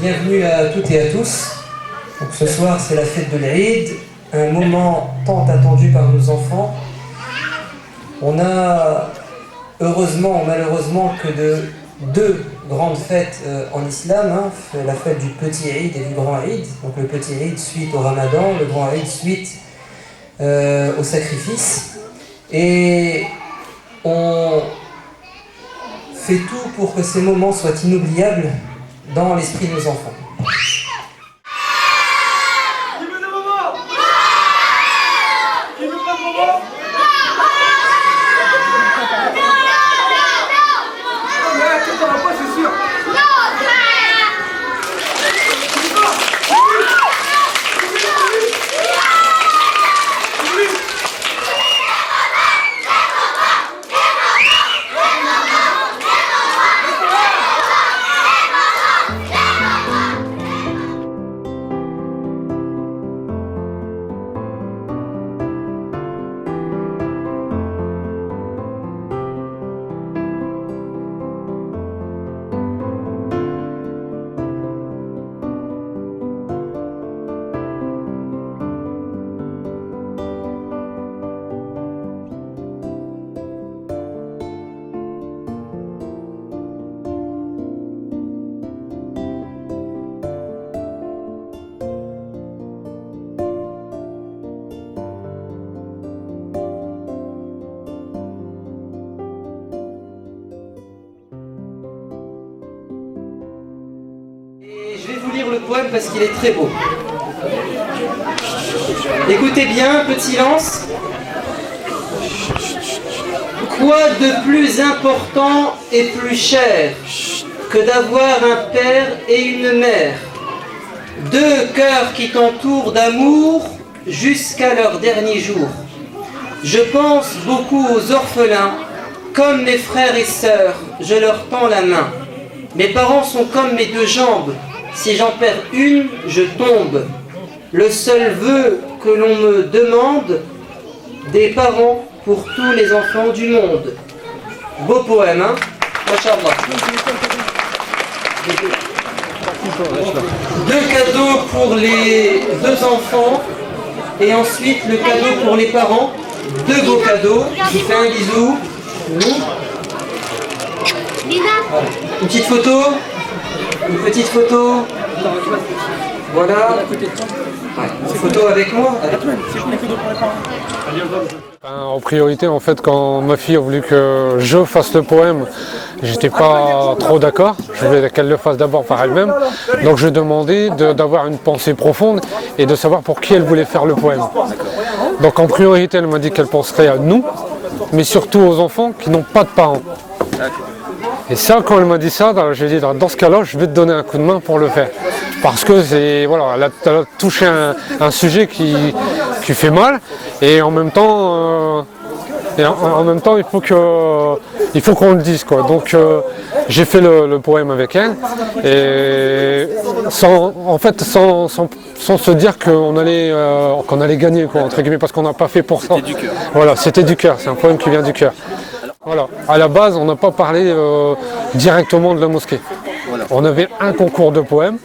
Bienvenue à toutes et à tous. Donc, ce soir, c'est la fête de l'Aïd, un moment tant attendu par nos enfants. On a heureusement ou malheureusement que deux grandes fêtes en islam, la fête du petit Aïd et du grand Aïd. Donc le petit Aïd suite au Ramadan, le grand Aïd suite au sacrifice. Et on fait tout pour que ces moments soient inoubliables dans l'esprit de nos enfants. Je vais vous lire le poème parce qu'il est très beau. Écoutez bien, peu de silence. Quoi de plus important et plus cher que d'avoir un père et une mère, deux cœurs qui t'entourent d'amour jusqu'à leur dernier jour. Je pense beaucoup aux orphelins, comme mes frères et sœurs, je leur tends la main. Mes parents sont comme mes deux jambes, si j'en perds une, je tombe. Le seul vœu que l'on me demande, des parents pour tous les enfants du monde. Beau poème, hein? Machallah. Deux cadeaux pour les deux enfants, et ensuite le cadeau pour les parents. Deux beaux cadeaux. Je vous fais un bisou. Voilà. Une petite photo. Une petite photo. Voilà. Ouais. Une photo avec moi. En priorité, en fait, quand ma fille a voulu que je fasse le poème, j'étais pas trop d'accord. Je voulais qu'elle le fasse d'abord par elle-même. Donc je demandais d'avoir une pensée profonde et de savoir pour qui elle voulait faire le poème. Donc en priorité, elle m'a dit qu'elle penserait à nous, mais surtout aux enfants qui n'ont pas de parents. Et ça, quand elle m'a dit ça, je lui ai dit, dans ce cas-là, je vais te donner un coup de main pour le faire. Parce que c'est, voilà, elle a touché un sujet qui fait mal, et en même temps, il faut qu'on le dise, quoi. Donc j'ai fait le poème avec elle, et sans se dire qu'on allait gagner, quoi, entre guillemets, parce qu'on n'a pas fait pour ça. C'était du cœur. Voilà, c'était du cœur, c'est un poème qui vient du cœur. Voilà. À la base, on n'a pas parlé directement de la mosquée. Voilà. On avait un concours de poèmes.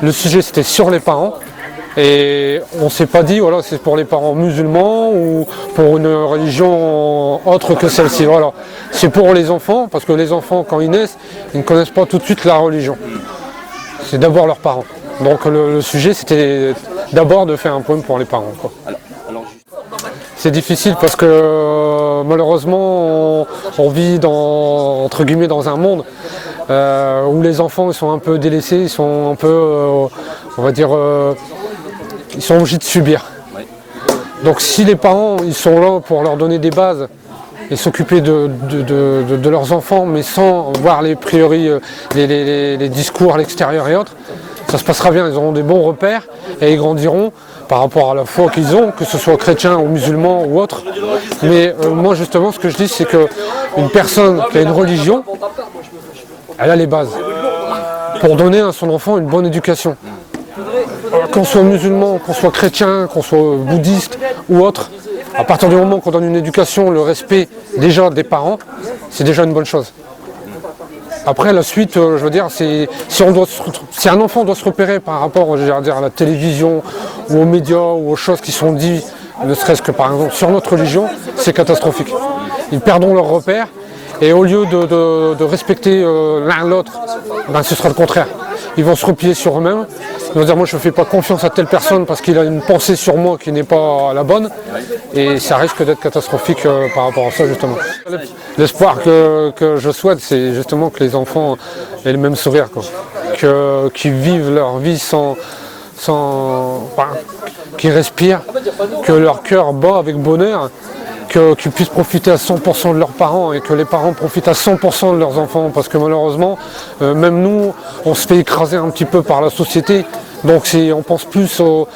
Le sujet, c'était sur les parents. Et on ne s'est pas dit, voilà, c'est pour les parents musulmans ou pour une religion autre que celle-ci. Voilà. C'est pour les enfants, parce que les enfants, quand ils naissent, ils ne connaissent pas tout de suite la religion. C'est d'abord leurs parents. Donc le sujet, c'était d'abord de faire un poème pour les parents, quoi. C'est difficile parce que malheureusement on vit entre guillemets dans un monde où les enfants ils sont un peu délaissés, ils sont un peu, on va dire, ils sont obligés de subir. Donc si les parents ils sont là pour leur donner des bases et s'occuper de leurs enfants, mais sans voir les priori, les discours à l'extérieur et autres, ça se passera bien, ils auront des bons repères et ils grandiront par rapport à la foi qu'ils ont, que ce soit chrétien ou musulman ou autre. Mais moi justement ce que je dis c'est qu'une personne qui a une religion, elle a les bases pour donner à son enfant une bonne éducation. Qu'on soit musulman, qu'on soit chrétien, qu'on soit bouddhiste ou autre, à partir du moment qu'on donne une éducation, le respect déjà des parents, c'est déjà une bonne chose. Après la suite, je veux dire, si un enfant doit se repérer par rapport, je veux dire, à la télévision ou aux médias ou aux choses qui sont dites, ne serait-ce que par exemple sur notre religion, c'est catastrophique. Ils perdront leur repère et au lieu de respecter l'un l'autre, ben, ce sera le contraire. Ils vont se replier sur eux-mêmes. Ils vont dire moi je ne fais pas confiance à telle personne parce qu'il a une pensée sur moi qui n'est pas la bonne. Et ça risque d'être catastrophique par rapport à ça justement. L'espoir que je souhaite, c'est justement que les enfants aient le même sourire, quoi. Qu'ils vivent leur vie qu'ils respirent, que leur cœur bat avec bonheur, qu'ils puissent profiter à 100% de leurs parents et que les parents profitent à 100% de leurs enfants, parce que malheureusement, même nous, on se fait écraser un petit peu par la société. Donc on pense plus aux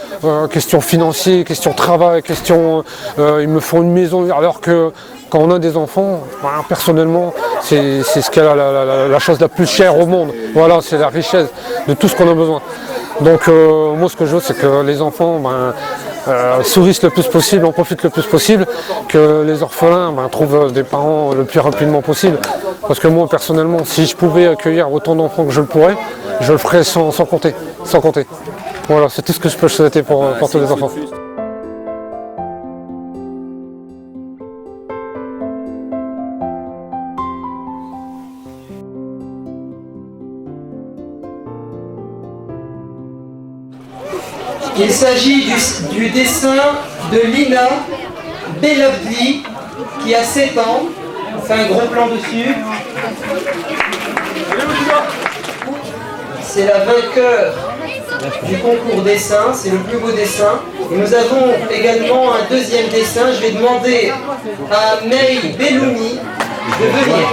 questions financières, questions travail, questions il me faut une maison, alors que quand on a des enfants, ben, personnellement, c'est ce qu'est la chose la plus chère au monde. Voilà, c'est la richesse de tout ce qu'on a besoin. Donc moi ce que je veux, c'est que les enfants sourissent le plus possible, en profitent le plus possible, que les orphelins trouvent des parents le plus rapidement possible. Parce que moi personnellement, si je pouvais accueillir autant d'enfants que je le pourrais, je le ferais sans compter. Sans compter. Voilà, c'est tout ce que je peux souhaiter pour tous les enfants. Il s'agit du dessin de Lina Belabdi qui a 7 ans. On fait un gros plan dessus. C'est la vainqueur du concours dessin, c'est le plus beau dessin. Et nous avons également un deuxième dessin. Je vais demander à May Bellouni de venir.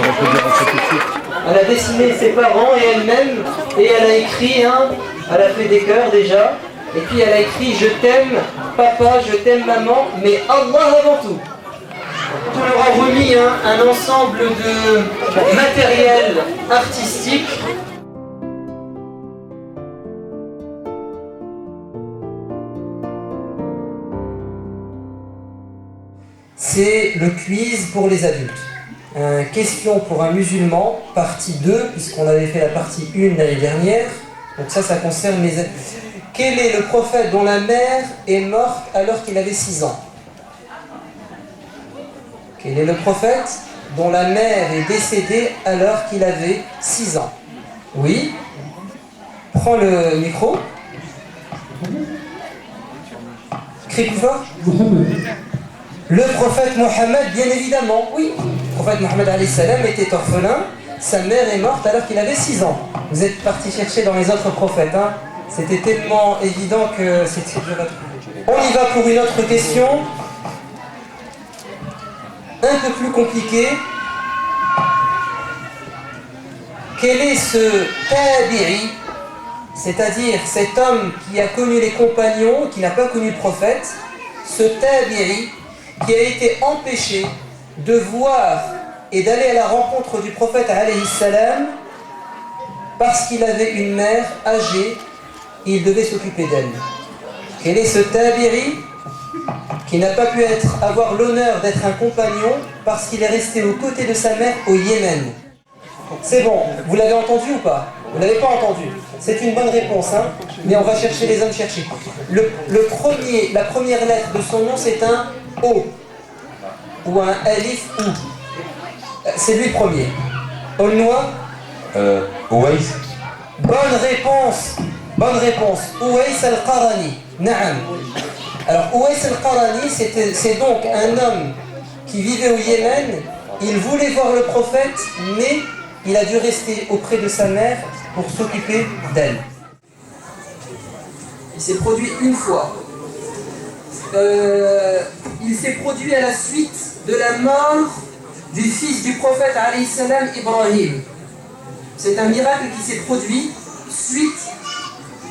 Elle a dessiné ses parents et elle-même, et elle a écrit, elle a fait des cœurs déjà. Et puis elle a écrit « Je t'aime papa, je t'aime maman, mais Allah avant tout ». On leur a remis un ensemble de matériel artistique. C'est le quiz pour les adultes. Question pour un musulman, partie 2, puisqu'on avait fait la partie 1 l'année dernière. Donc ça concerne les adultes. Quel est le prophète dont la mère est morte alors qu'il avait 6 ans? Quel est le prophète dont la mère est décédée alors qu'il avait 6 ans? Oui. Prends le micro. Crie plus fort. Le prophète Mohammed, bien évidemment, oui. Le prophète Mohammed alayhi salam était orphelin. Sa mère est morte alors qu'il avait 6 ans. Vous êtes parti chercher dans les autres prophètes, C'était tellement évident que c'était dur à trouver. On y va pour une autre question, un peu plus compliquée. Quel est ce tabi'i, c'est-à-dire cet homme qui a connu les compagnons, qui n'a pas connu le prophète, ce tabi'i qui a été empêché de voir et d'aller à la rencontre du prophète alayhi salam parce qu'il avait une mère âgée. Il devait s'occuper d'elle. Quel est ce tabi'i qui n'a pas pu avoir l'honneur d'être un compagnon parce qu'il est resté aux côtés de sa mère au Yémen? C'est bon, vous l'avez entendu ou pas? Vous ne l'avez pas entendu. C'est une bonne réponse, mais on va chercher les hommes chercher. La première lettre de son nom, c'est un O ou un alif ou. C'est lui le premier. Olnois Ouaïs. Bonne réponse. Bonne réponse. Ouaïs al-Qarani. Naam. Alors, Ouaïs al-Qarani, c'est donc un homme qui vivait au Yémen. Il voulait voir le prophète, mais il a dû rester auprès de sa mère pour s'occuper d'elle. Il s'est produit une fois. Il s'est produit à la suite de la mort du fils du prophète alayhi salam Ibrahim. C'est un miracle qui s'est produit suite,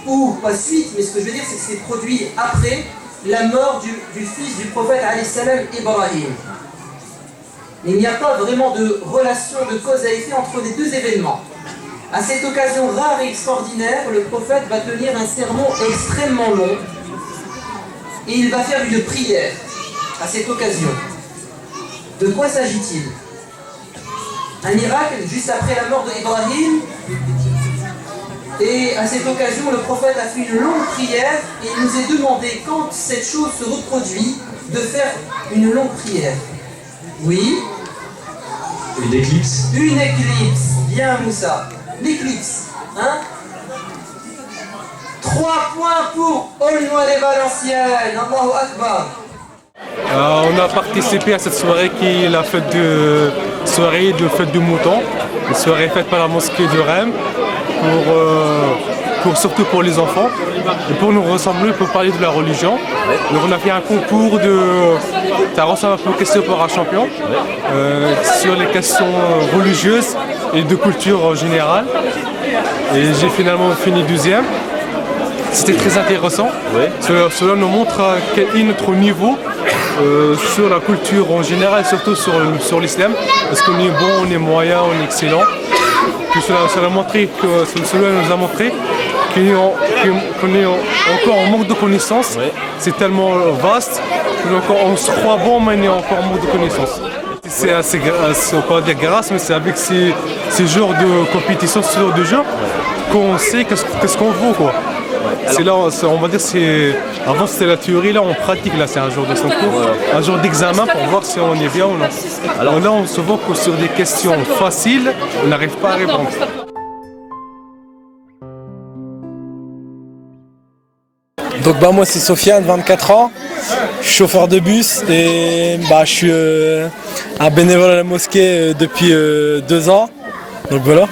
ou pas suite, mais ce que je veux dire c'est que c'est produit après la mort du fils du prophète alayhi salam Ibrahim. Il n'y a pas vraiment de relation de cause à effet entre les deux événements. À cette occasion rare et extraordinaire, le prophète va tenir un sermon extrêmement long et il va faire une prière à cette occasion. De quoi s'agit-il? un miracle juste après la mort d'Ibrahim. Et à cette occasion, le prophète a fait une longue prière et il nous est demandé, quand cette chose se reproduit, de faire une longue prière. Oui. Une éclipse. Une éclipse. Bien, Moussa. L'éclipse. Hein? 3 points pour Aulnois les Valenciennes. Allahu Akbar. On a participé à cette soirée qui est la fête de fête du mouton, une soirée faite par la mosquée de Rem surtout pour les enfants et pour nous rassembler pour parler de la religion. Donc on a fait un concours ça ressemble un peu aux questions pour un champion sur les questions religieuses et de culture générale. Et j'ai finalement fini 2e. C'était très intéressant. Cela nous montre quel est notre niveau sur la culture en général, surtout sur l'islam. Est-ce qu'on est bon, on est moyen, on est excellent. Puis cela nous a montré qu'on est encore en manque de connaissances. C'est tellement vaste qu'on se croit bon, mais on est encore en manque de connaissances. C'est assez, on peut dire grâce, mais c'est avec ces genres de compétitions, ce genre de jeux, qu'on sait qu'est-ce qu'on vaut, quoi. C'est là, on va dire, avant c'était la théorie, là on pratique, là c'est un jour de concours, un jour d'examen pour voir si on est bien ou non. Alors là on se voit que sur des questions faciles, on n'arrive pas à répondre. Donc moi c'est Sofiane, 24 ans, je suis chauffeur de bus et je suis un bénévole à la mosquée depuis 2 ans. Donc voilà.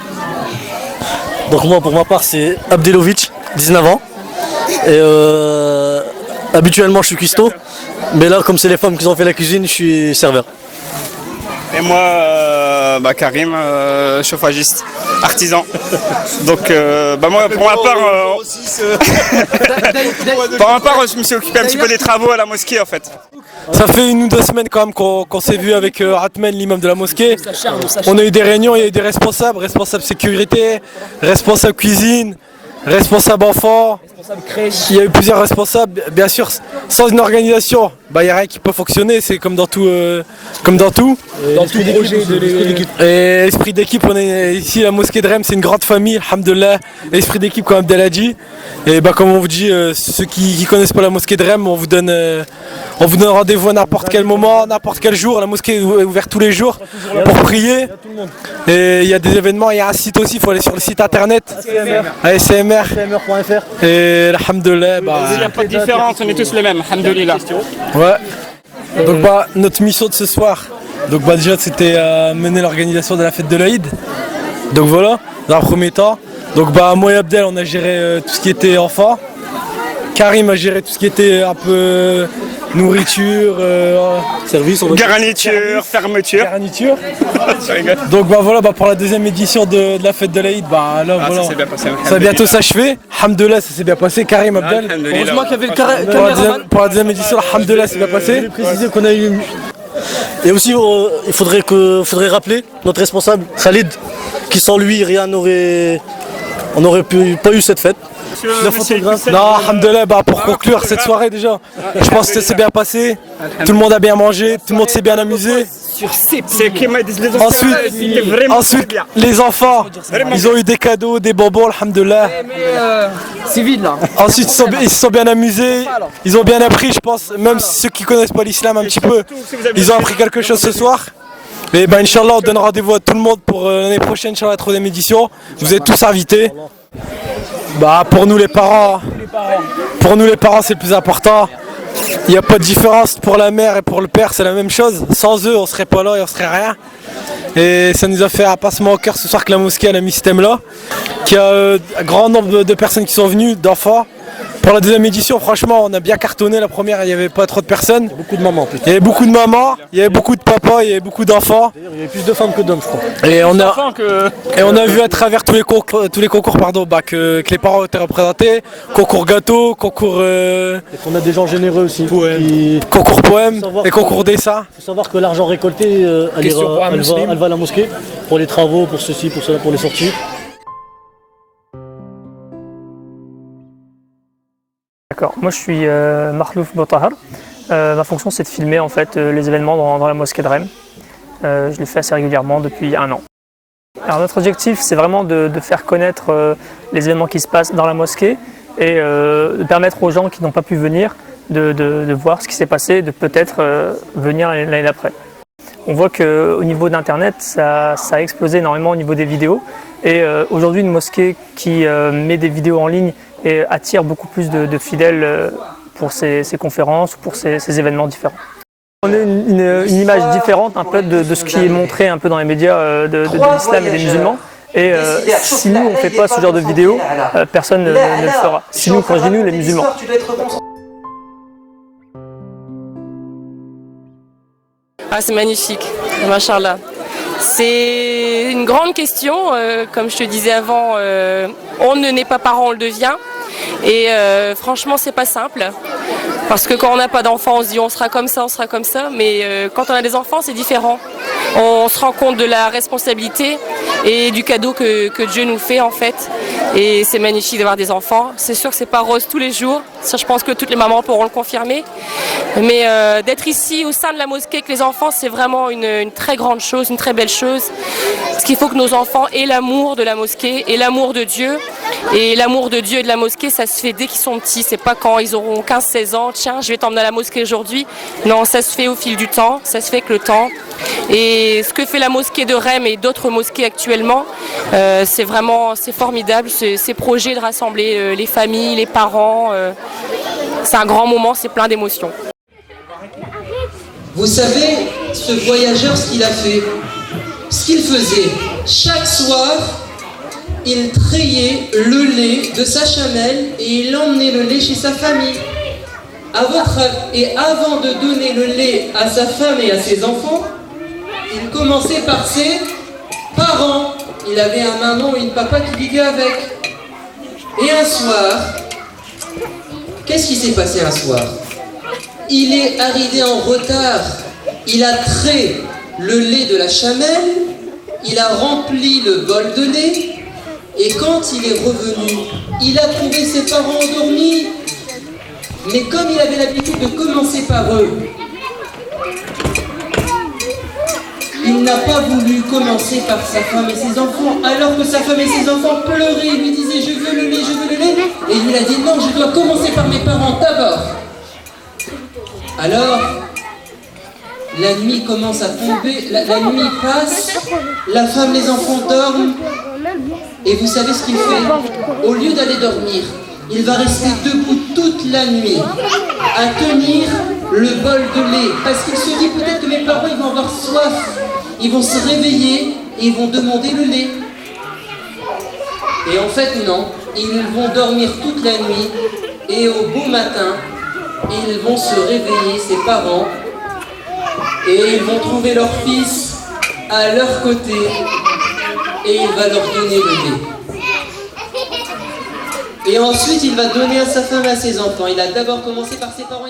Donc moi pour ma part c'est Abdelovic, 19 ans. Et habituellement je suis cuistot, mais là comme c'est les femmes qui ont fait la cuisine, je suis serveur. Et moi Karim, chauffagiste, artisan. Donc moi pour ma part, je me suis occupé un petit peu des travaux à la mosquée en fait. Ça fait 1 ou 2 semaines quand même qu'on s'est vu avec Atmen, l'imam de la mosquée. On a eu des réunions, il y a eu des responsables sécurité, responsables cuisine, responsables enfants. Il y a eu plusieurs responsables. Bien sûr, sans une organisation, il n'y a rien qui peut fonctionner. C'est comme dans tout. Dans tout projet de l'équipe. Et esprit d'équipe, on est ici, la mosquée de Rem, c'est une grande famille, alhamdoulilah. Esprit d'équipe, comme Abdel a dit. Et comme on vous dit, ceux qui ne connaissent pas la mosquée de Rem, on vous donne rendez-vous à n'importe quel moment, n'importe quel jour. La mosquée est ouverte tous les jours pour prier. Et il y a des événements, il y a un site aussi, il faut aller sur le site internet ASMR.fr. Et alhamdoulilah, il n'y a pas de différence, on est tous les mêmes, alhamdoulilah. Ouais. Donc notre mission de ce soir, déjà c'était mener l'organisation de la fête de l'Aïd. Donc voilà, dans un premier temps. Donc moi et Abdel on a géré tout ce qui était enfant. Karim a géré tout ce qui était un peu nourriture, service, garniture, fermeture. Donc pour la 2e édition de la fête de l'Aïd, ça s'est bien passé. Ça va bientôt s'achever. Alhamdoulilah, ça s'est bien passé. Karim, Abdel. Heureusement qu'il y avait le caméraman. Pour la 2e édition, alhamdoulilah, ça s'est bien passé. Je voulais préciser qu'on a eu. Et aussi, il faudrait rappeler notre responsable Khalid, qui sans lui, on n'aurait pas eu cette fête. Le photographe. Non, alhamdoulilah, pour conclure cette soirée déjà, je pense que ça s'est bien passé. Tout le monde a bien mangé, tout le monde s'est bien amusé. Ensuite, les enfants, ils ont eu des cadeaux, des bonbons, alhamdoulilah. C'est vide là. Ensuite, ils se sont bien amusés, ils ont bien appris, je pense, même ceux qui connaissent pas l'islam un petit peu, ils ont appris quelque chose ce soir. Et Inch'Allah, on donne rendez-vous à tout le monde pour l'année prochaine sur la 3e édition. Vous êtes tous invités. Pour nous les parents, c'est le plus important. Il n'y a pas de différence pour la mère et pour le père, c'est la même chose. Sans eux, on serait pas là et on serait rien. Et ça nous a fait un passement au cœur ce soir que la mosquée a mis ce thème-là, qu'il y a un grand nombre de personnes qui sont venues, d'enfants. Pour la 2e édition, franchement, on a bien cartonné. La première, il n'y avait pas trop de personnes. Beaucoup de mamans. Il y avait beaucoup de mamans, il y avait beaucoup de papas, il y avait beaucoup d'enfants. D'ailleurs, il y avait plus de femmes que d'hommes, je crois. Et on a vu à travers tous les concours que les parents étaient représentés. Concours gâteau, concours... Et qu'on a des gens généreux aussi. Concours poèmes et concours dessin. Il faut savoir que l'argent récolté, elle va à la mosquée pour les travaux, pour ceci, pour cela, pour les sorties. D'accord, moi je suis Makhlouf Botahar. Ma fonction c'est de filmer en fait les événements dans la mosquée de Rem. Je le fais assez régulièrement depuis 1 an. Alors notre objectif, c'est vraiment de faire connaître les événements qui se passent dans la mosquée et de permettre aux gens qui n'ont pas pu venir de voir ce qui s'est passé, de peut-être venir l'année d'après. On voit qu'au niveau d'Internet, ça a explosé énormément au niveau des vidéos. Et aujourd'hui, une mosquée qui met des vidéos en ligne et attire beaucoup plus de fidèles pour ses conférences, pour ses événements différents. On a une image différente un peu de ce qui est montré un peu dans les médias de l'islam et des musulmans. Et si nous, on ne fait pas ce genre de vidéos, personne ne le fera. Si nous, quand je dis nous, les musulmans. Ah, c'est magnifique, machallah. C'est une grande question, comme je te disais avant, on ne naît pas parent, on le devient. Et franchement, c'est pas simple. Parce que quand on n'a pas d'enfants, on se dit on sera comme ça, mais quand on a des enfants, c'est différent. On se rend compte de la responsabilité et du cadeau que Dieu nous fait en fait. Et c'est magnifique d'avoir des enfants. C'est sûr que c'est pas rose tous les jours. Ça, je pense que toutes les mamans pourront le confirmer. Mais d'être ici au sein de la mosquée avec les enfants, c'est vraiment une très grande chose, une très belle chose. Parce qu'il faut que nos enfants aient l'amour de la mosquée et l'amour de Dieu. Et l'amour de Dieu et de la mosquée, ça se fait dès qu'ils sont petits. C'est pas quand ils auront 15-16 ans, tiens, je vais t'emmener à la mosquée aujourd'hui. Non, ça se fait au fil du temps, ça se fait avec le temps. Et ce que fait la mosquée de Rem et d'autres mosquées actuellement, c'est formidable, ces projets de rassembler les familles, les parents. C'est un grand moment, c'est plein d'émotions. Vous savez, ce voyageur, ce qu'il a fait, ce qu'il faisait, chaque soir, il trayait le lait de sa chamelle et il emmenait le lait chez sa famille. Et avant de donner le lait à sa femme et à ses enfants, il commençait par ses parents. Il avait un maman ou une papa qui vivait avec. Et un soir, qu'est-ce qui s'est passé un soir? Il est arrivé en retard. Il a trait le lait de la chamelle, il a rempli le bol de lait, et quand il est revenu, il a trouvé ses parents endormis. Mais comme il avait l'habitude de commencer par eux, il n'a pas voulu commencer par sa femme et ses enfants, alors que sa femme et ses enfants pleuraient, il lui disaient « je veux le lait, je veux le lait ». Et il a dit « non, je dois commencer par mes parents d'abord ». Alors, la nuit commence à tomber, la nuit passe, la femme, les enfants dorment, et vous savez ce qu'il fait? Au lieu d'aller dormir, il va rester debout toute la nuit à tenir le bol de lait, parce qu'il se dit peut-être que mes parents ils vont avoir soif, ils vont se réveiller et ils vont demander le lait. Et en fait non, ils vont dormir toute la nuit et au beau matin, ils vont se réveiller, ses parents, et ils vont trouver leur fils à leur côté et il va leur donner le lait. Et ensuite, il va donner à sa femme et à ses enfants. Il a d'abord commencé par ses parents.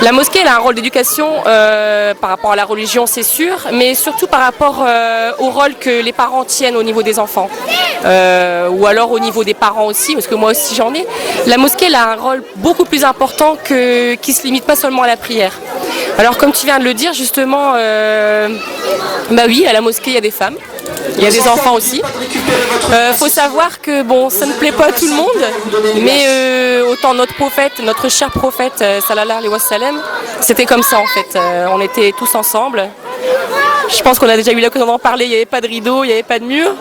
La mosquée elle a un rôle d'éducation par rapport à la religion, c'est sûr, mais surtout par rapport au rôle que les parents tiennent au niveau des enfants. Ou alors au niveau des parents aussi, parce que moi aussi j'en ai. La mosquée elle a un rôle beaucoup plus important qui ne se limite pas seulement à la prière. Alors comme tu viens de le dire justement, bah oui, à la mosquée il y a des femmes. Il y a des enfants aussi. Faut savoir que bon, ça ne plaît pas à tout le monde, mais autant notre prophète, notre cher prophète, sallallahu alayhi wa sallam, c'était comme ça en fait. On était tous ensemble. Je pense qu'on a déjà eu l'occasion d'en parler. Il n'y avait pas de rideau, il n'y avait pas de mur.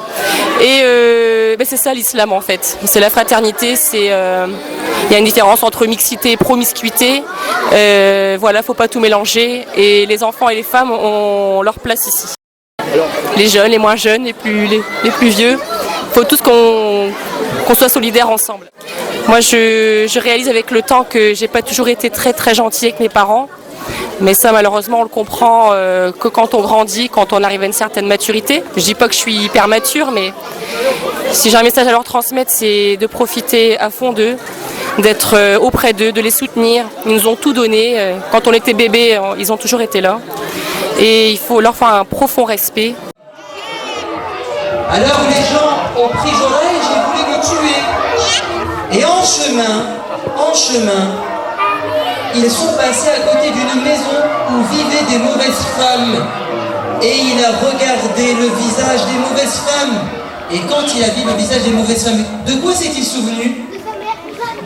Et ben c'est ça l'islam en fait. C'est la fraternité. Il y a une différence entre mixité et promiscuité. Voilà, faut pas tout mélanger. Et les enfants et les femmes ont leur place ici. Les jeunes, les moins jeunes, les plus vieux. Il faut tous qu'on soit solidaires ensemble. Moi, je réalise avec le temps que j'ai pas toujours été très très gentille avec mes parents. Mais ça, malheureusement, on le comprend que quand on grandit, quand on arrive à une certaine maturité. Je dis pas que je suis hyper mature, mais si j'ai un message à leur transmettre, c'est de profiter à fond d'eux, d'être auprès d'eux, de les soutenir. Ils nous ont tout donné. Quand on était bébé, ils ont toujours été là. Et il faut leur faire un profond respect. Alors les gens ont pris Jorège et voulaient le tuer. Et en chemin, ils sont passés à côté d'une maison où vivaient des mauvaises femmes. et il a regardé le visage des mauvaises femmes. Et quand il a vu le visage des mauvaises femmes, de quoi s'est-il souvenu?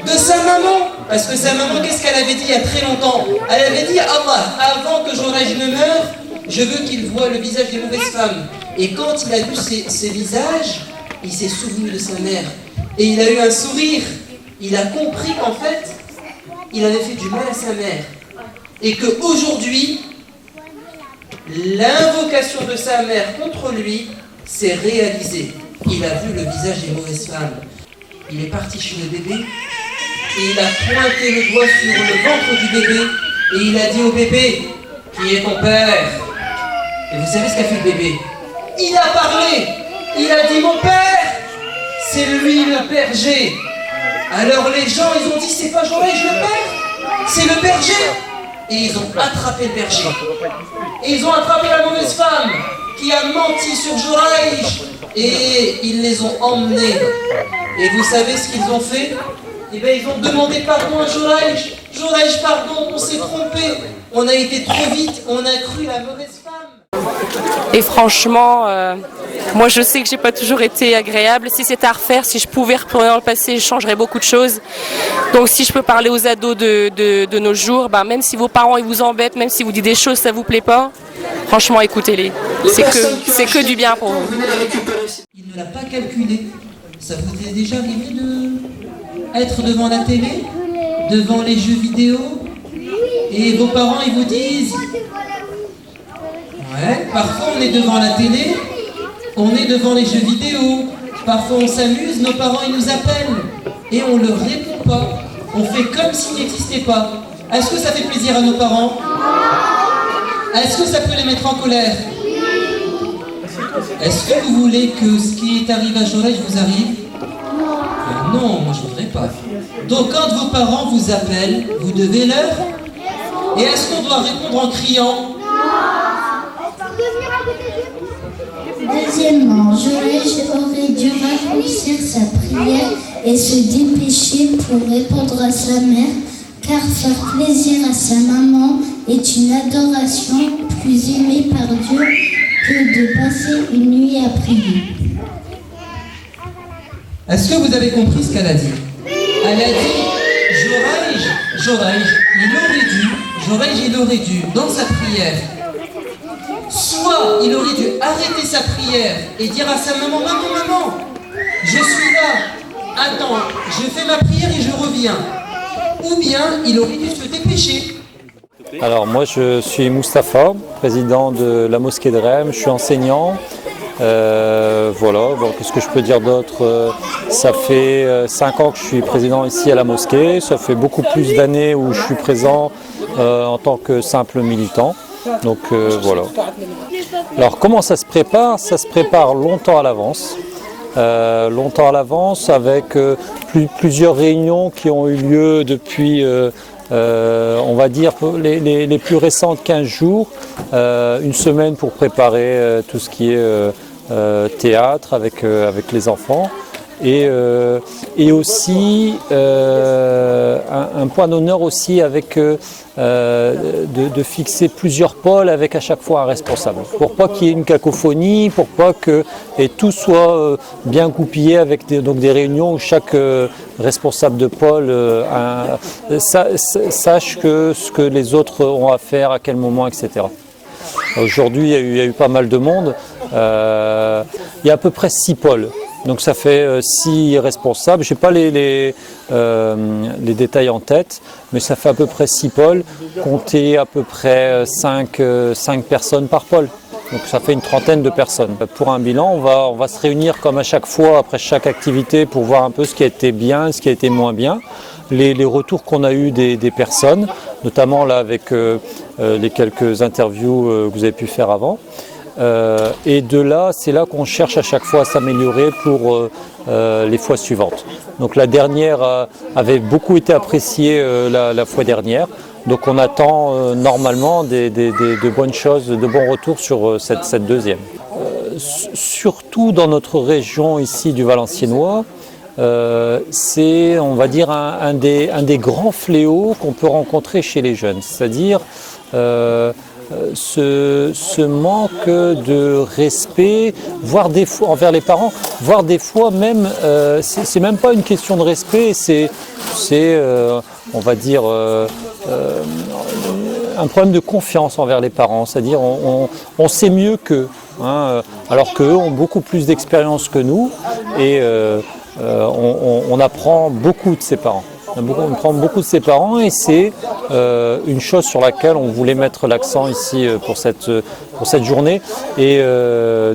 De sa maman. Parce que sa maman, qu'est-ce qu'elle avait dit il y a très longtemps? Elle avait dit, Allah, avant que Jurayj ne meure, je veux qu'il voie le visage des mauvaises femmes. Et quand il a vu ces visages, il s'est souvenu de sa mère. Et il a eu un sourire. Il a compris qu'en fait, il avait fait du mal à sa mère. Et qu'aujourd'hui, l'invocation de sa mère contre lui s'est réalisée. Il a vu le visage des mauvaises femmes. Il est parti chez le bébé et il a pointé le doigt sur le ventre du bébé et il a dit au bébé, qui est ton père? Et vous savez ce qu'a fait le bébé? Il a parlé. Il a dit, mon père, c'est lui le berger. Alors les gens, ils ont dit, c'est pas Jurayj le père, c'est le berger. Et ils ont attrapé le berger. Et ils ont attrapé la mauvaise femme qui a menti sur Jurayj. Et ils les ont emmenés. Et vous savez ce qu'ils ont fait? Eh bien, ils ont demandé pardon à Jurayj. Jurayj, pardon, on s'est trompé. On a été trop vite, on a cru la mauvaise femme. Et franchement, moi je sais que j'ai pas toujours été agréable. Si c'était à refaire, si je pouvais retourner dans le passé, je changerais beaucoup de choses. Donc si je peux parler aux ados de nos jours, même si vos parents ils vous embêtent, même si vous dites des choses ça vous plaît pas, franchement écoutez-les. C'est que du bien pour vous. Il ne l'a pas calculé. Ça vous est déjà arrivé d'être devant la télé, devant les jeux vidéo, et vos parents ils vous disent, ouais, parfois on est devant la télé, on est devant les jeux vidéo, parfois on s'amuse, nos parents ils nous appellent et on leur répond pas, on fait comme s'ils n'existaient pas. Est-ce que ça fait plaisir à nos parents? Est-ce que ça peut les mettre en colère? Est-ce que vous voulez que ce qui est arrivé à Jurayj vous arrive? Non, moi je ne voudrais pas. Donc quand vos parents vous appellent, vous devez leur... Et est-ce qu'on doit répondre en criant? Deuxièmement, Jurayj aurait dû raccourcir sa prière et se dépêcher pour répondre à sa mère, car faire plaisir à sa maman est une adoration plus aimée par Dieu que de passer une nuit à prier. Est-ce que vous avez compris ce qu'elle a dit? Elle a dit, Jurayj, il aurait dû, dans sa prière, soit il aurait dû arrêter sa prière et dire à sa maman, maman, je suis là, attends, je fais ma prière et je reviens. Ou bien il aurait dû se dépêcher. Alors moi je suis Moustapha, président de la mosquée de Rem, je suis enseignant. Voilà, bon, qu'est-ce que je peux dire d'autre? Ça fait 5 ans que je suis président ici à la mosquée, ça fait beaucoup plus d'années où je suis présent en tant que simple militant. Donc voilà. Alors comment ça se prépare? Ça se prépare longtemps à l'avance. Avec plusieurs réunions qui ont eu lieu depuis, on va dire, les plus récentes 15 jours, une semaine pour préparer tout ce qui est théâtre avec les enfants. Et aussi un point d'honneur aussi avec de fixer plusieurs pôles avec à chaque fois un responsable, pour pas qu'il y ait une cacophonie, pour pas que et tout soit bien goupillé avec des réunions où chaque responsable de pôle sache ce que les autres ont à faire, à quel moment, etc. Aujourd'hui, il y a eu pas mal de monde. Il y a à peu près 6 pôles. Donc ça fait 6 responsables. Je n'ai pas les détails en tête, mais ça fait à peu près 6 pôles. Comptez à peu près 5 personnes par pôle. Donc ça fait une trentaine de personnes. Pour un bilan, on va se réunir comme à chaque fois, après chaque activité, pour voir un peu ce qui a été bien, ce qui a été moins bien. Les retours qu'on a eus des personnes, notamment là avec les quelques interviews que vous avez pu faire avant. Et de là, c'est là qu'on cherche à chaque fois à s'améliorer pour les fois suivantes. Donc la dernière avait beaucoup été appréciée la fois dernière. Donc on attend normalement de bonnes choses, de bons retours sur cette deuxième. Surtout dans notre région ici du Valenciennois, c'est, on va dire, un des grands fléaux qu'on peut rencontrer chez les jeunes. C'est-à-dire ce manque de respect, voire des fois envers les parents, voire des fois même, c'est même pas une question de respect, c'est on va dire un problème de confiance envers les parents, c'est-à-dire on sait mieux qu'eux, hein, alors qu'eux ont beaucoup plus d'expérience que nous et on apprend beaucoup de ses parents. On prend beaucoup de ses parents et c'est une chose sur laquelle on voulait mettre l'accent ici pour cette journée. Et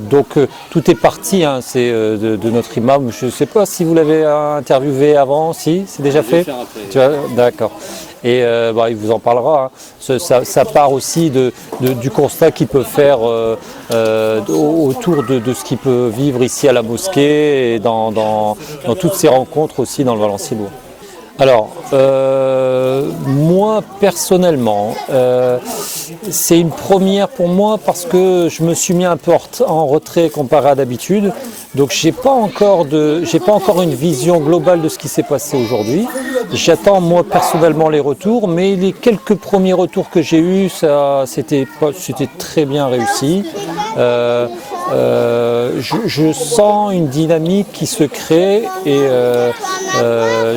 donc tout est parti, hein, c'est de notre imam. Je ne sais pas si vous l'avez interviewé avant, si c'est déjà fait. Tu vois, d'accord. Et il vous en parlera. Hein. Ça part aussi du constat qu'il peut faire autour de ce qu'il peut vivre ici à la mosquée et dans toutes ses rencontres aussi dans le Valenciennois. Alors, moi personnellement, c'est une première pour moi parce que je me suis mis un peu en retrait comparé à d'habitude. Donc, j'ai pas encore une vision globale de ce qui s'est passé aujourd'hui. J'attends moi personnellement les retours, mais les quelques premiers retours que j'ai eus, c'était très bien réussi. Je sens une dynamique qui se crée et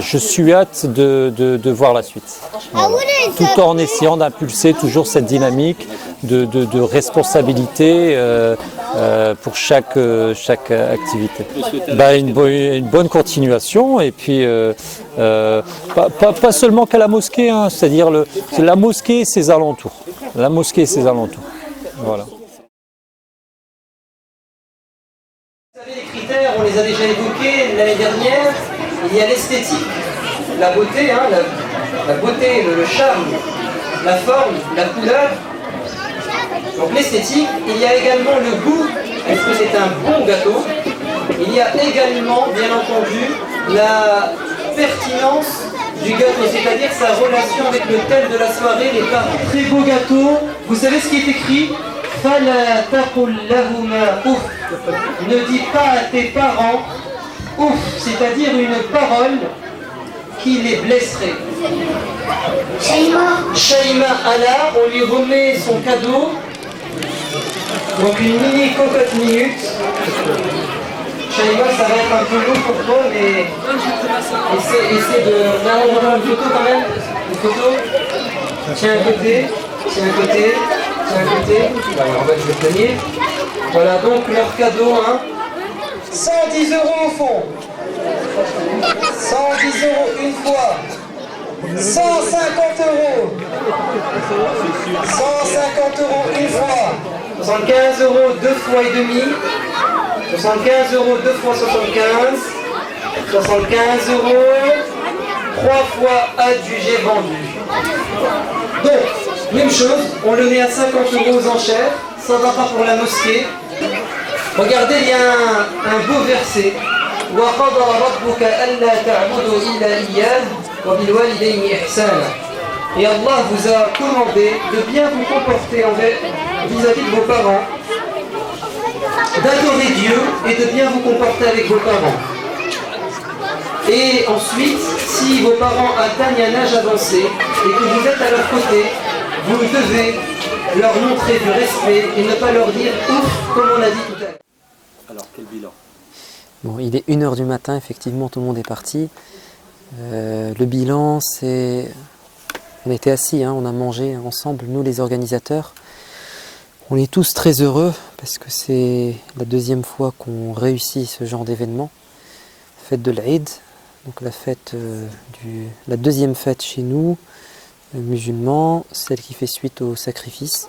je suis hâte de voir la suite. Voilà. Tout en essayant d'impulser toujours cette dynamique de responsabilité pour chaque activité. Une bonne continuation et puis pas seulement qu'à la mosquée, hein, c'est-à-dire la mosquée et ses alentours. La mosquée et ses alentours. Voilà. Les critères, on les a déjà évoqués l'année dernière. Il y a l'esthétique, la beauté, hein, la beauté, le charme, la forme, la couleur. Donc l'esthétique, il y a également le goût. Est-ce que c'est un bon gâteau? Il y a également, bien entendu, la pertinence du gâteau, c'est-à-dire sa relation avec le thème de la soirée, les parents. Très beau gâteau. Vous savez ce qui est écrit? Fala taqul lahuma ouf. Ne dis pas à tes parents ouf, c'est-à-dire une parole qui les blesserait. Shaima Allah, on lui remet son cadeau. Donc une mini cocotte minute. Shaima, ça va être un peu long pour toi, mais essaie de... Là, on va faire une photo quand même. Une photo. Tiens un côté, tiens un côté. Tiens à côté, on va le tenir. Voilà donc leur cadeau, hein. 110 € au fond. 110 € une fois. 150 €. 150 € une fois. 75 € deux fois et demi. 75 € deux fois 75. 75 € trois fois adjugé vendu. Donc, même chose, on le met à 50 € aux enchères, ça ne va pas pour la mosquée. Regardez, il y a un beau verset. وَقَضَى رَبُّكَ أَلَّا تَعْبُدُوا إِلَّا إِيَّاهُ وَبِالْوَالِدَيْنِ إِحْسَانًا. Et Allah vous a commandé de bien vous comporter vis-à-vis de vos parents, d'adorer Dieu et de bien vous comporter avec vos parents. Et ensuite, si vos parents atteignent un âge avancé et que vous êtes à leur côté, vous devez leur montrer du respect et ne pas leur dire ouf, comme on a dit tout à l'heure. Alors, quel bilan? Bon, il est 1 h du matin, effectivement, tout le monde est parti. Le bilan, c'est... On était assis, hein, on a mangé ensemble, nous les organisateurs. On est tous très heureux parce que c'est la deuxième fois qu'on réussit ce genre d'événement. Fête de l'Aïd, donc la deuxième fête chez nous, musulmans, celle qui fait suite au sacrifice.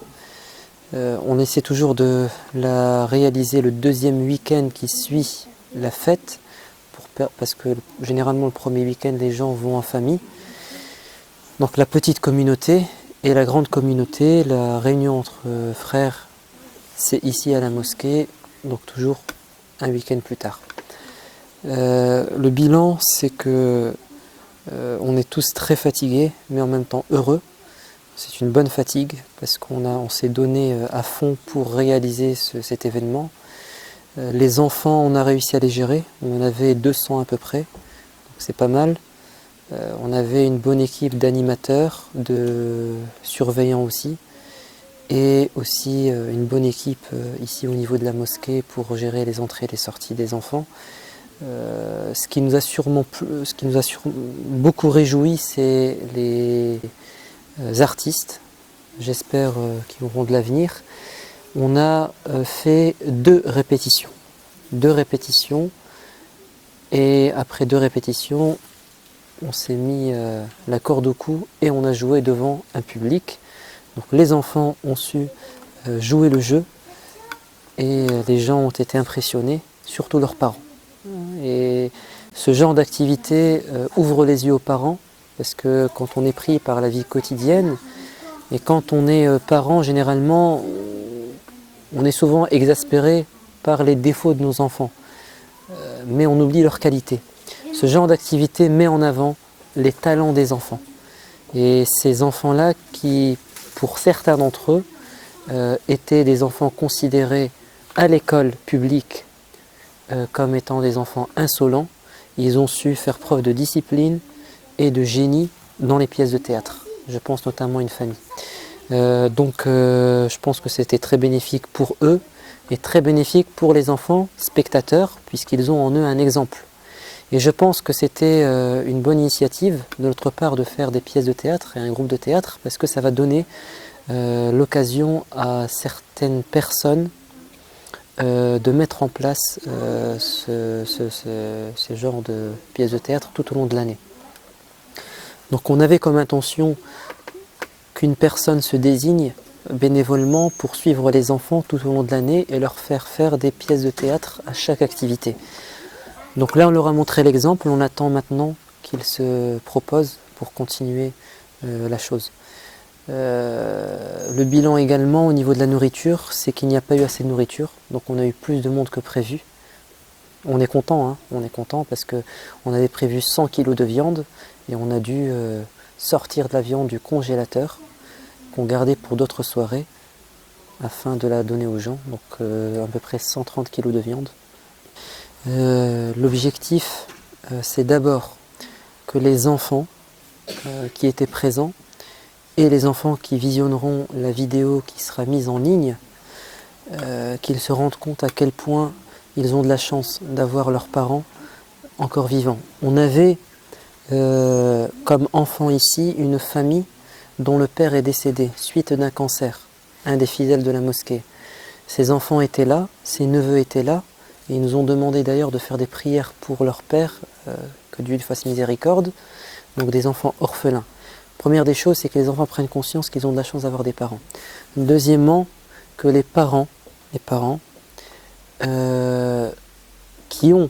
On essaie toujours de la réaliser le deuxième week-end qui suit la fête, parce que généralement le premier week-end les gens vont en famille. Donc la petite communauté et la grande communauté, la réunion entre frères, c'est ici à la mosquée, donc toujours un week-end plus tard. Le bilan, c'est que on est tous très fatigués, mais en même temps heureux. C'est une bonne fatigue parce on s'est donné à fond pour réaliser cet événement. Les enfants, on a réussi à les gérer. On en avait 200 à peu près, donc c'est pas mal. On avait une bonne équipe d'animateurs, de surveillants aussi. et aussi une bonne équipe ici au niveau de la mosquée pour gérer les entrées et les sorties des enfants. Ce qui nous a beaucoup réjoui, c'est les artistes, j'espère qu'ils auront de l'avenir. On a fait 2 répétitions. 2 répétitions, et après 2 répétitions, on s'est mis la corde au cou et on a joué devant un public. Donc les enfants ont su jouer le jeu et les gens ont été impressionnés, surtout leurs parents. Et ce genre d'activité ouvre les yeux aux parents, parce que quand on est pris par la vie quotidienne et quand on est parent, généralement on est souvent exaspéré par les défauts de nos enfants, mais on oublie leurs qualités. Ce genre d'activité met en avant les talents des enfants. Et ces enfants-là qui, pour certains d'entre eux, étaient des enfants considérés à l'école publique comme étant des enfants insolents, ils ont su faire preuve de discipline et de génie dans les pièces de théâtre. Je pense notamment à une famille. Donc je pense que c'était très bénéfique pour eux et très bénéfique pour les enfants spectateurs, puisqu'ils ont en eux un exemple. Et je pense que c'était une bonne initiative de notre part de faire des pièces de théâtre et un groupe de théâtre, parce que ça va donner l'occasion à certaines personnes de mettre en place ce genre de pièces de théâtre tout au long de l'année. Donc on avait comme intention qu'une personne se désigne bénévolement pour suivre les enfants tout au long de l'année et leur faire faire des pièces de théâtre à chaque activité. Donc là on leur a montré l'exemple, on attend maintenant qu'ils se proposent pour continuer la chose. Le bilan également au niveau de la nourriture, c'est qu'il n'y a pas eu assez de nourriture, donc on a eu plus de monde que prévu. On est content, hein, on est content parce qu'on avait prévu 100 kg de viande et on a dû sortir de la viande du congélateur qu'on gardait pour d'autres soirées afin de la donner aux gens, donc à peu près 130 kg de viande. L'objectif, c'est d'abord que les enfants qui étaient présents et les enfants qui visionneront la vidéo qui sera mise en ligne, qu'ils se rendent compte à quel point ils ont de la chance d'avoir leurs parents encore vivants. On avait comme enfant ici une famille dont le père est décédé suite d'un cancer, un des fidèles de la mosquée. Ses enfants étaient là, ses neveux étaient là, et ils nous ont demandé d'ailleurs de faire des prières pour leur père, que Dieu lui fasse miséricorde, donc des enfants orphelins. Première des choses, c'est que les enfants prennent conscience qu'ils ont de la chance d'avoir des parents. Deuxièmement, que les parents qui ont,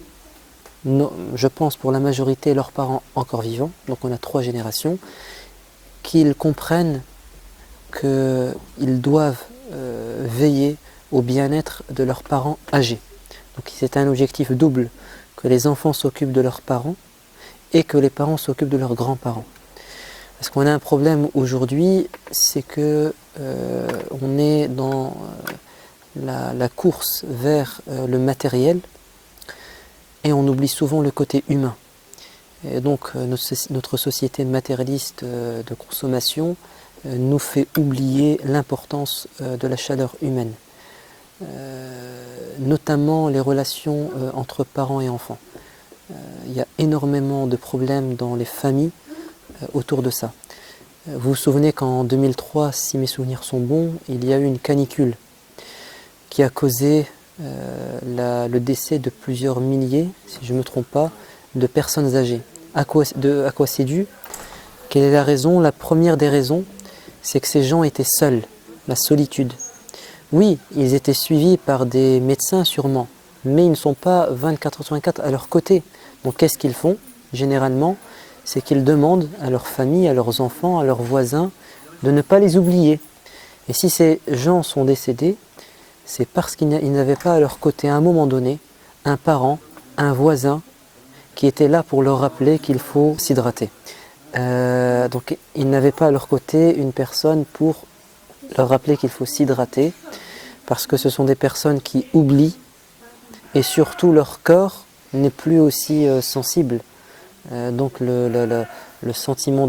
je pense pour la majorité, leurs parents encore vivants, donc on a 3 générations, qu'ils comprennent qu'ils doivent veiller au bien-être de leurs parents âgés. Donc c'est un objectif double, que les enfants s'occupent de leurs parents et que les parents s'occupent de leurs grands-parents. Parce qu'on a un problème aujourd'hui, c'est que on est dans la course vers le matériel et on oublie souvent le côté humain. Et donc notre société matérialiste de consommation nous fait oublier l'importance de la chaleur humaine, notamment les relations entre parents et enfants. Il y a énormément de problèmes dans les familles autour de ça. Vous vous souvenez qu'en 2003, si mes souvenirs sont bons, il y a eu une canicule qui a causé le décès de plusieurs milliers, si je ne me trompe pas, de personnes âgées. À quoi c'est dû? Quelle est la raison? La première des raisons, c'est que ces gens étaient seuls, la solitude. Oui, ils étaient suivis par des médecins sûrement, mais ils ne sont pas 24h/24 à leur côté. Donc qu'est-ce qu'ils font? Généralement, c'est qu'ils demandent à leur famille, à leurs enfants, à leurs voisins, de ne pas les oublier. Et si ces gens sont décédés, c'est parce qu'ils n'avaient pas à leur côté, à un moment donné, un parent, un voisin, qui était là pour leur rappeler qu'il faut s'hydrater. Donc ils n'avaient pas à leur côté une personne pour leur rappeler qu'il faut s'hydrater, parce que ce sont des personnes qui oublient, et surtout leur corps n'est plus aussi sensible. Donc la sensation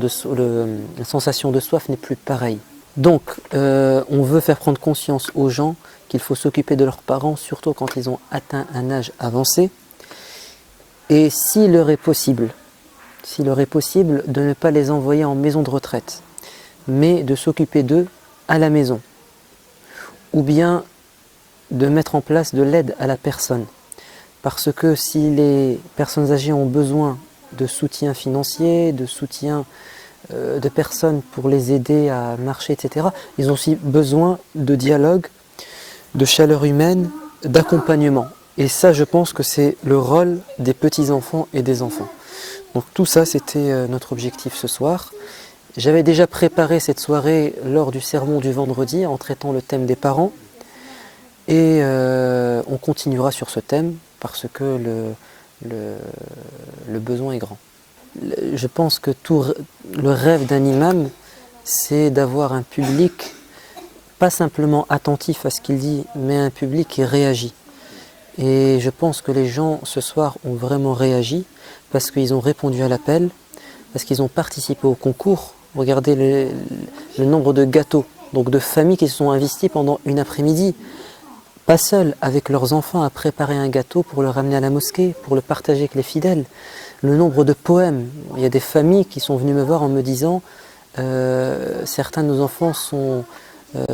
de soif n'est plus pareille. Donc, on veut faire prendre conscience aux gens qu'il faut s'occuper de leurs parents, surtout quand ils ont atteint un âge avancé. Et s'il leur est possible, de ne pas les envoyer en maison de retraite, mais de s'occuper d'eux à la maison. Ou bien de mettre en place de l'aide à la personne. Parce que si les personnes âgées ont besoin de soutien financier, de soutien de personnes pour les aider à marcher, etc., ils ont aussi besoin de dialogue, de chaleur humaine, d'accompagnement. Et ça, je pense que c'est le rôle des petits-enfants et des enfants. Donc tout ça, c'était notre objectif ce soir. J'avais déjà préparé cette soirée lors du sermon du vendredi en traitant le thème des parents. Et on continuera sur ce thème parce que le besoin est grand. Je pense que tout le rêve d'un imam, c'est d'avoir un public pas simplement attentif à ce qu'il dit, mais un public qui réagit. Et je pense que les gens ce soir ont vraiment réagi parce qu'ils ont répondu à l'appel, parce qu'ils ont participé au concours. Regardez le nombre de gâteaux, donc de familles qui se sont investies pendant une après-midi, pas seuls, avec leurs enfants à préparer un gâteau pour le ramener à la mosquée, pour le partager avec les fidèles. Le nombre de poèmes, il y a des familles qui sont venues me voir en me disant certains de nos enfants sont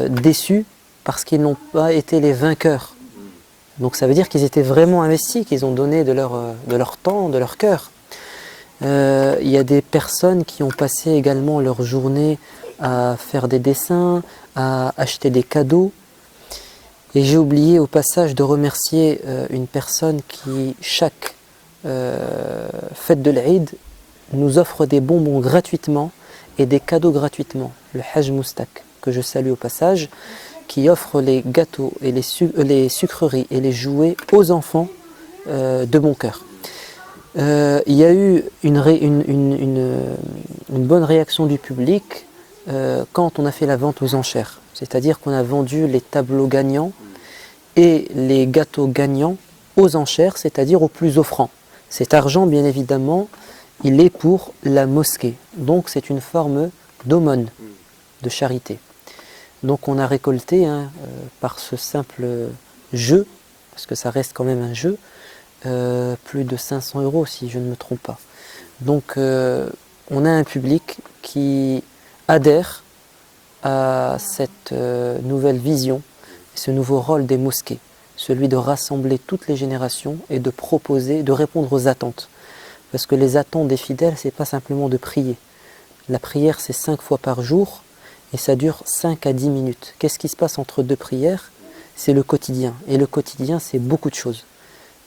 déçus parce qu'ils n'ont pas été les vainqueurs. Donc ça veut dire qu'ils étaient vraiment investis, qu'ils ont donné de leur temps, de leur cœur. Il y a des personnes qui ont passé également leur journée à faire des dessins, à acheter des cadeaux. Et j'ai oublié au passage de remercier une personne qui, chaque fête de l'Aïd, nous offre des bonbons gratuitement et des cadeaux gratuitement. Le Hajj Moustak, que je salue au passage, qui offre les gâteaux et les sucreries et les jouets aux enfants de mon cœur. Il y a eu une bonne réaction du public quand on a fait la vente aux enchères. C'est-à-dire qu'on a vendu les tableaux gagnants et les gâteaux gagnants aux enchères, c'est-à-dire aux plus offrants. Cet argent, bien évidemment, il est pour la mosquée. Donc c'est une forme d'aumône, de charité. Donc on a récolté, par ce simple jeu, parce que ça reste quand même un jeu, plus de 500 € si je ne me trompe pas. Donc on a un public qui adhère à cette nouvelle vision, ce nouveau rôle des mosquées, celui de rassembler toutes les générations et de proposer, de répondre aux attentes. Parce que les attentes des fidèles, c'est pas simplement de prier. La prière, c'est 5 fois par jour et ça dure 5 à 10 minutes. Qu'est-ce qui se passe entre deux prières? C'est le quotidien. Et le quotidien, c'est beaucoup de choses.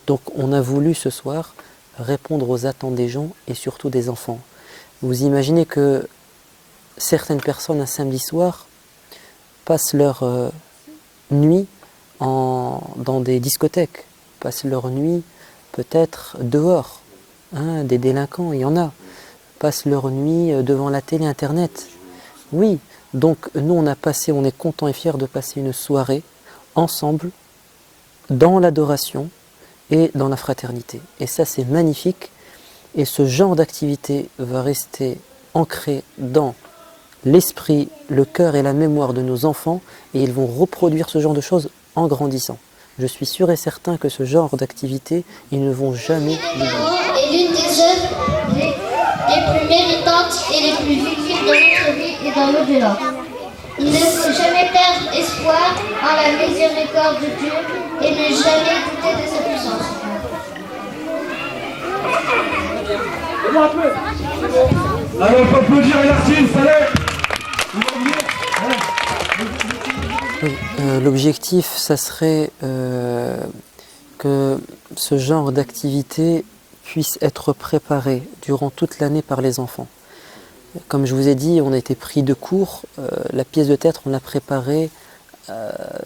Donc on a voulu ce soir répondre aux attentes des gens et surtout des enfants. Vous imaginez que certaines personnes un samedi soir passent leur nuit dans des discothèques, passent leur nuit peut-être dehors, des délinquants, il y en a, passent leur nuit devant la télé, internet. Oui, donc nous on est contents et fiers de passer une soirée ensemble dans l'adoration et dans la fraternité. Et ça c'est magnifique et ce genre d'activité va rester ancré dans l'esprit, le cœur et la mémoire de nos enfants et ils vont reproduire ce genre de choses en grandissant. Je suis sûr et certain que ce genre d'activité, ils ne vont jamais l'oublier. Et l'une des œuvres les plus méritantes et les plus utiles dans notre vie et dans l'au-delà. Il ne faut jamais perdre espoir en la miséricorde de Dieu et ne jamais douter de sa puissance. Allez, on peut applaudir l'artiste, allez. L'objectif, ça serait que ce genre d'activité puisse être préparé durant toute l'année par les enfants. Comme je vous ai dit, on a été pris de court. La pièce de théâtre, on l'a préparée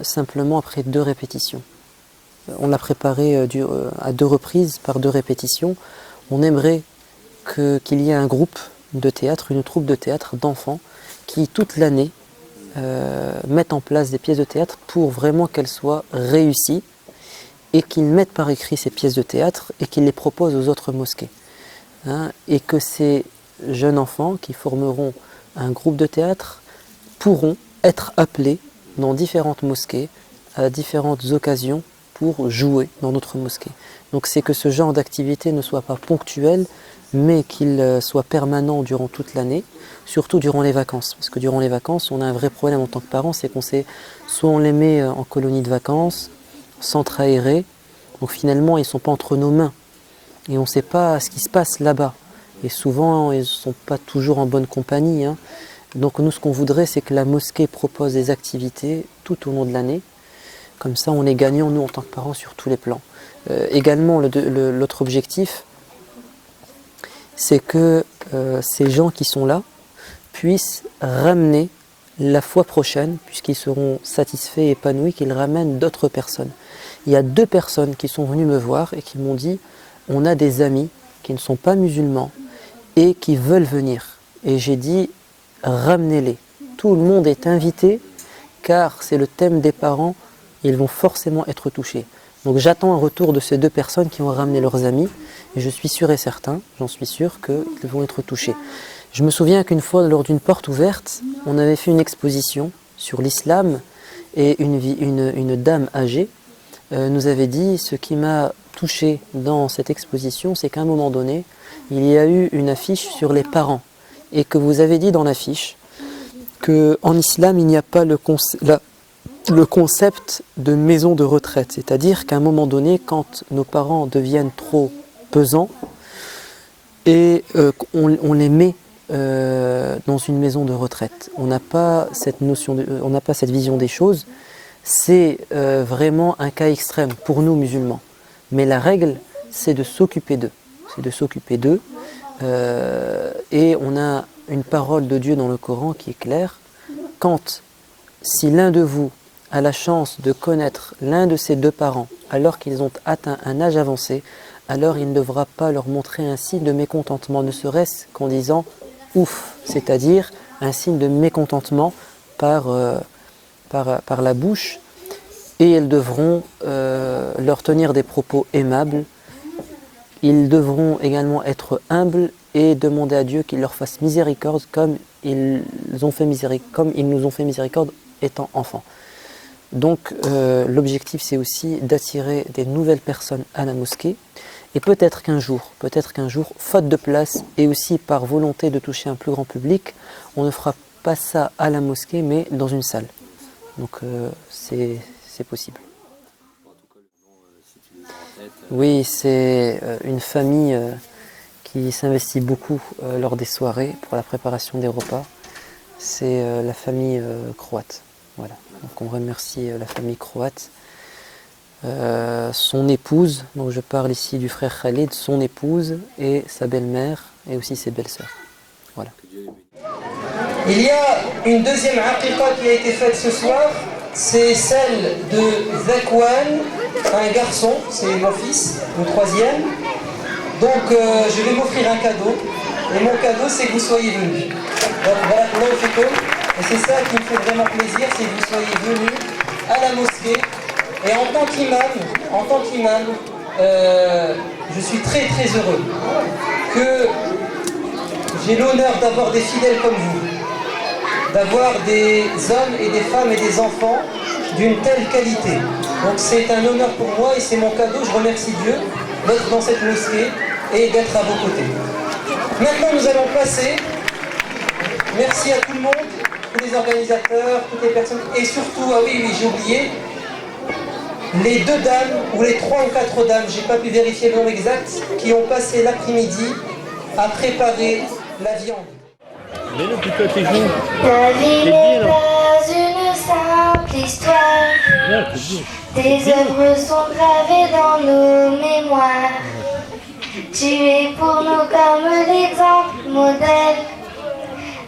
simplement après 2 répétitions. On l'a préparée à 2 reprises par 2 répétitions. On aimerait qu'il y ait un groupe de théâtre, une troupe de théâtre d'enfants qui toute l'année mettent en place des pièces de théâtre pour vraiment qu'elles soient réussies et qu'ils mettent par écrit ces pièces de théâtre et qu'ils les proposent aux autres mosquées. Et que ces jeunes enfants qui formeront un groupe de théâtre pourront être appelés dans différentes mosquées, à différentes occasions, pour jouer dans notre mosquée. Donc c'est que ce genre d'activité ne soit pas ponctuel, mais qu'il soit permanent durant toute l'année, surtout durant les vacances. Parce que durant les vacances, on a un vrai problème en tant que parents, c'est qu'on sait, soit on les met en colonie de vacances, centre aéré, donc finalement ils ne sont pas entre nos mains, et on ne sait pas ce qui se passe là-bas. Et souvent, ils ne sont pas toujours en bonne compagnie, hein. Donc nous, ce qu'on voudrait, c'est que la mosquée propose des activités tout au long de l'année. Comme ça, on est gagnant, nous, en tant que parents, sur tous les plans. Également, l'autre objectif, c'est que ces gens qui sont là puissent ramener la fois prochaine, puisqu'ils seront satisfaits et épanouis, qu'ils ramènent d'autres personnes. Il y a 2 personnes qui sont venues me voir et qui m'ont dit « On a des amis qui ne sont pas musulmans et qui veulent venir. » Et j'ai dit « Ramenez-les. » Tout le monde est invité, car c'est le thème des parents, ils vont forcément être touchés. Donc j'attends un retour de ces 2 personnes qui ont ramené leurs amis, et je suis sûr et certain, j'en suis sûr, qu'ils vont être touchés. Je me souviens qu'une fois, lors d'une porte ouverte, on avait fait une exposition sur l'islam, et une dame âgée nous avait dit, ce qui m'a touché dans cette exposition, c'est qu'à un moment donné, il y a eu une affiche sur les parents, et que vous avez dit dans l'affiche qu'en islam, il n'y a pas le concept de maison de retraite, c'est-à-dire qu'à un moment donné, quand nos parents deviennent trop pesants et on les met dans une maison de retraite, on n'a pas cette notion, on n'a pas cette vision des choses. C'est vraiment un cas extrême pour nous musulmans. Mais la règle, c'est de s'occuper d'eux. C'est de s'occuper d'eux. Et on a une parole de Dieu dans le Coran qui est claire. Si l'un de vous a la chance de connaître l'un de ses 2 parents alors qu'ils ont atteint un âge avancé, alors il ne devra pas leur montrer un signe de mécontentement, ne serait-ce qu'en disant « ouf », c'est-à-dire un signe de mécontentement par la bouche, et ils devront leur tenir des propos aimables. Ils devront également être humbles et demander à Dieu qu'il leur fasse miséricorde comme ils nous ont fait miséricorde étant enfants. Donc l'objectif, c'est aussi d'attirer des nouvelles personnes à la mosquée, et peut-être qu'un jour, faute de place et aussi par volonté de toucher un plus grand public, on ne fera pas ça à la mosquée mais dans une salle. Donc c'est possible. Oui, c'est une famille qui s'investit beaucoup lors des soirées pour la préparation des repas. C'est la famille croate. Voilà. Donc on remercie la famille croate. Son épouse, donc je parle ici du frère Khalid, son épouse et sa belle-mère et aussi ses belles-sœurs. Voilà. Il y a une deuxième aqiqa qui a été faite ce soir, c'est celle de Zakwan, un garçon, c'est mon fils, le 3e. Donc je vais m'offrir un cadeau, et mon cadeau c'est que vous soyez venus. Donc voilà, et c'est ça qui me fait vraiment plaisir, c'est que vous soyez venus à la mosquée. Et en tant qu'imam, je suis très très heureux que j'ai l'honneur d'avoir des fidèles comme vous, d'avoir des hommes et des femmes et des enfants d'une telle qualité. Donc c'est un honneur pour moi et c'est mon cadeau. Je remercie Dieu d'être dans cette mosquée et d'être à vos côtés. Maintenant nous allons passer. Merci à tout le monde, tous les organisateurs, toutes les personnes, et surtout, ah oui, j'ai oublié, les 2 dames, ou les 3 ou 4 dames, j'ai pas pu vérifier le nom exact, qui ont passé l'après-midi à préparer la viande. Ta vie n'est pas une simple histoire. Tes œuvres sont gravées dans nos mémoires. Tu es pour nous comme l'exemple modèle.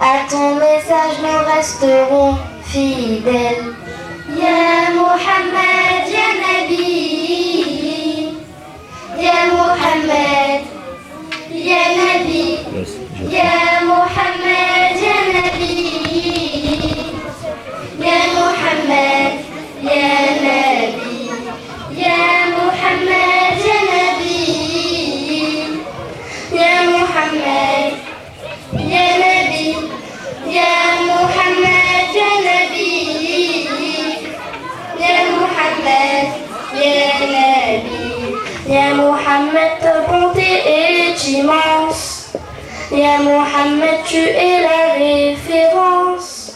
À ton message nous resterons fidèles. Ya Muhammad, Ya Nabi, Ya Muhammad, Ya Nabi, Ya Muhammad, Ya Nabi, Ya Muhammad, Ya Nabi, Ya Muhammad, Ya Nabi, Ya Muhammad, Ya Nabi, Ya Muhammad, Ya Nabi. tu es la référence.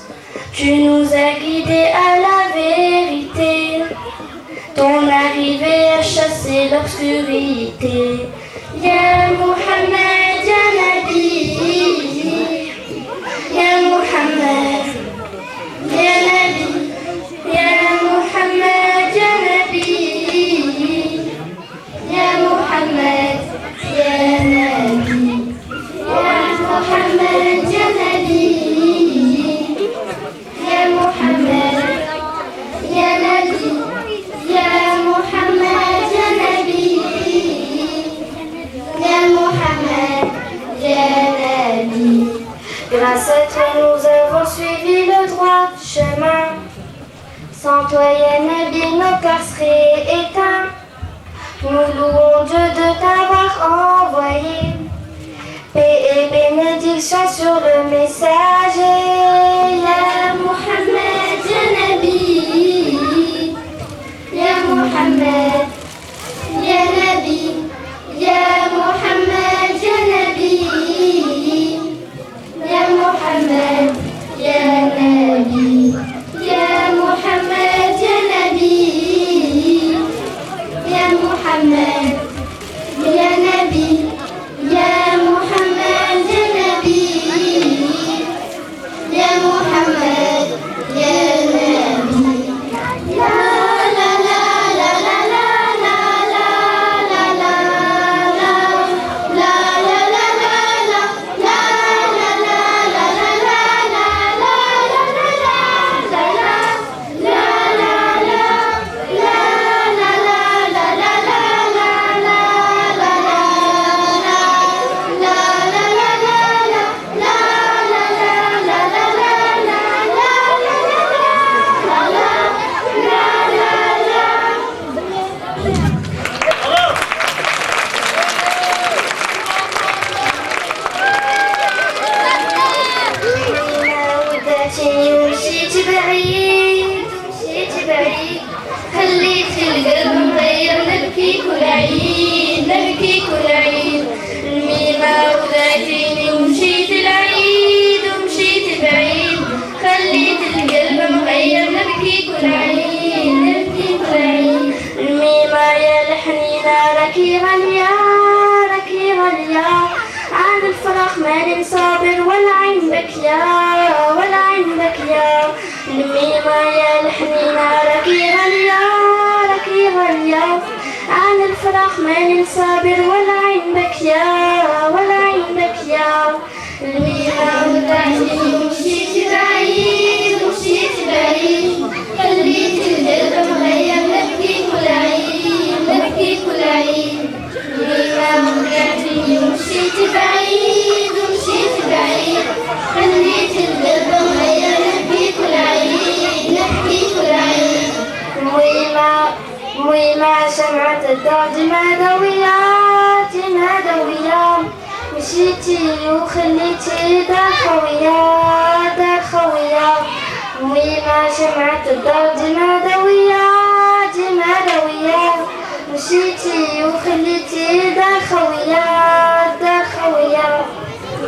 Tu nous as guidés à la vérité. Ton arrivée a chassé l'obscurité. Ya Muhammad, ya Nabi, ya Muhammad, ya Nabi, ya Muhammad, ya Nabi, ya Muhammad, ya Nabi, ya Muhammad, ya Nabi, ya Muhammad, ya Nabi, ya Muhammad, ya Nabi, ya Muhammad, ya Nabi. Grâce à toi nous avons suivi le droit chemin. Sans toi ya Nabi nos cœurs seraient éteints. Nous louons Dieu de t'avoir envoyé. Paix et bénédiction sur le messager. Ya Muhammad, ya Nabi, ya Muhammad, ya Nabi, ya Muhammad, ya Nabi, ya Muhammad, ya Nabi, ya Muhammad, ya Nabi, ya Muhammad, ya Nabi, ya Muhammad, ya Nabi, ya Muhammad, ya Nabi. La la la la la la la la la la la la la la la مشيت بعيد مشيت بعيد خليت القلب مغير نبكي كل عيد نبكي كل عيد الميمة ودعتيني ومشيت العيد ومشيت بعيد خليت القلب مغير نبكي كل عيد نبكي كل عيد الميمة يا الحنينة راكي غالية راكي غالية عن الفراق ماني صابر ولا عين بكيا ولا عين بكيا الميمة يا الحنينة راكي غالية راكي غالية عن الفراق ماني صابر ولا عين بكيا ولا عين بكيا الميمة ودعتني ومشيت بعيد ومشيت بعيد خليت القلب مغير نبكي كل عيد نبكي كل عيد الميمة ودعتني ومشيت بعيد ومشيت بعيد خليت القلب مغير نبكي كل عيد نبكي كل عيد مهمة شمعة الدار دمادوية دمادوية مشيتي وخليتي دار خوية دار خوية مهمة شمعة الدار دمادوية دمادوية مشيتي وخليتي دار خوية دار خوية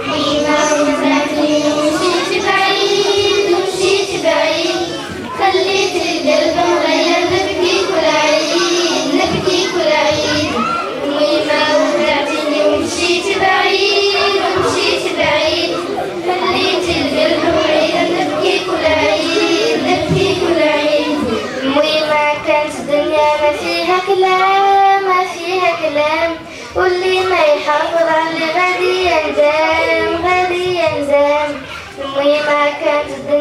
مهمة ودعتني ومشيت بعيد ومشيت بعيد خليت القلب مغير نبكي كل عيد نبكي كل عيد مهمة ودعتني ومشيت بعيد ومشيت بعيد خليت القلب مغير نبكي كل عيد نبكي كل عيد مهمة كانت الدنيا ما فيها كلام ما فيها كلام واللي ما يحافظ على اللي غادي يندم غادي يندم المهمة كانت الدنيا